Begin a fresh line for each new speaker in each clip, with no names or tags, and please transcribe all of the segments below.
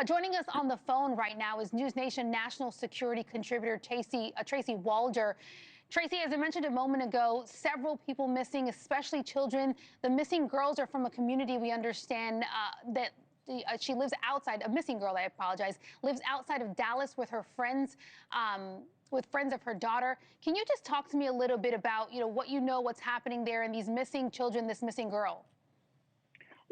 Joining us on the phone right now is NewsNation national security contributor Tracy Walder. Tracy, as I mentioned a moment ago, several people missing, especially children. The missing girls are from a community we understand that she lives outside, a missing girl, I apologize, lives outside of Dallas with her friends, with friends of her daughter. Can you just talk to me a little bit about, what you know, what's happening there and these missing children, this missing girl?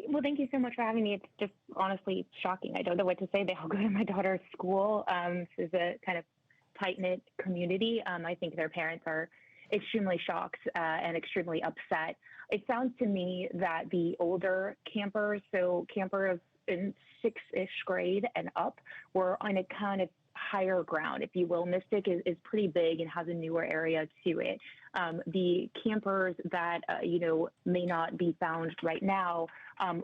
Well, thank you so much for having me. It's just honestly shocking. I don't know what to say. They all go to my daughter's school. This is a kind of tight-knit community. I think their parents are extremely shocked and extremely upset. It sounds to me that the older campers, so campers in sixth-ish grade and up, were on a kind of higher ground, if you will. Mystic is pretty big and has a newer area to it. The campers that, may not be found right now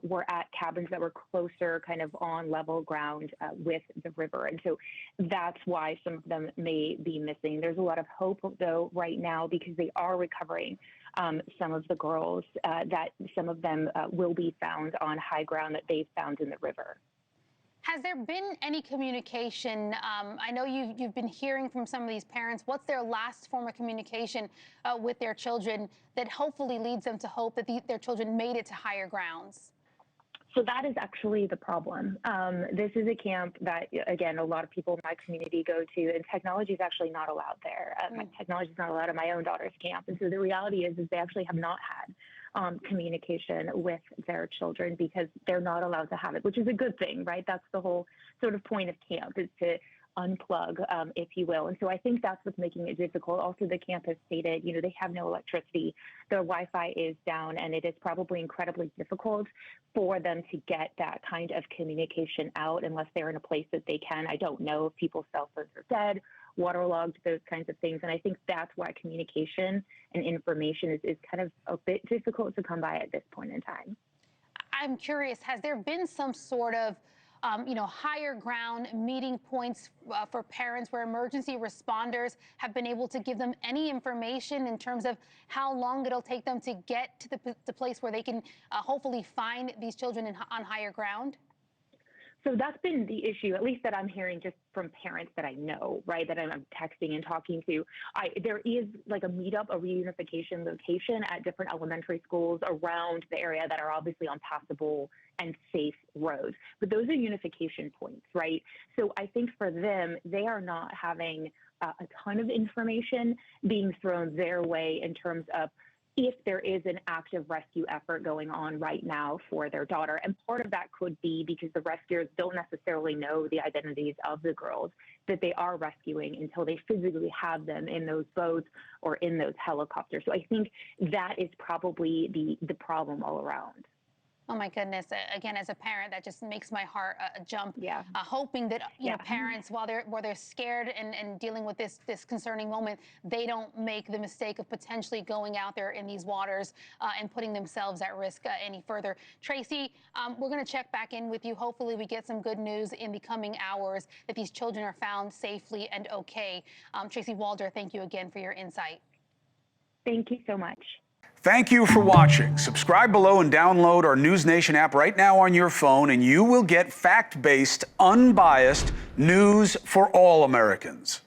were at cabins that were closer, kind of on level ground with the river. And so that's why some of them may be missing. There's a lot of hope, though, right now, because they are recovering some of the girls, that some of them will be found on high ground that they've found in the river.
Has there been any communication? I know you've been hearing from some of these parents. What's their last form of communication with their children that hopefully leads them to hope that their children made it to higher grounds?
So that is actually the problem. This is a camp that, again, a lot of people in my community go to, and technology is actually not allowed there. Technology is not allowed at my own daughter's camp. And so the reality is they actually have not had communication with their children because they're not allowed to have it, which is a good thing, right? That's the whole sort of point of camp, is to unplug, if you will. And so I think that's what's making it difficult. Also, the camp has stated, they have no electricity. Their Wi-Fi is down, and it is probably incredibly difficult for them to get that kind of communication out unless they're in a place that they can. I don't know if people's cell phones are dead, waterlogged, those kinds of things. And I think that's why communication and information is kind of a bit difficult to come by at this point in time.
I'm curious, has there been some sort of higher ground meeting points for parents where emergency responders have been able to give them any information in terms of how long it'll take them to get to the place where they can hopefully find these children on higher ground?
So that's been the issue, at least that I'm hearing just from parents that I know, right, that I'm texting and talking to. There is like a meetup, a reunification location at different elementary schools around the area that are obviously on passable and safe roads. But those are unification points, right? So I think for them, they are not having a ton of information being thrown their way in terms of if there is an active rescue effort going on right now for their daughter. And part of that could be because the rescuers don't necessarily know the identities of the girls that they are rescuing until they physically have them in those boats or in those helicopters. So I think that is probably the problem all around.
Oh my goodness! Again, as a parent, that just makes my heart jump.
Yeah.
Hoping that parents, while they're scared and dealing with this concerning moment, they don't make the mistake of potentially going out there in these waters and putting themselves at risk any further. Tracy, we're going to check back in with you. Hopefully, we get some good news in the coming hours that these children are found safely and okay. Tracy Walder, thank you again for your insight.
Thank you so much.
Thank you for watching. Subscribe below and download our NewsNation app right now on your phone, and you will get fact-based, unbiased news for all Americans.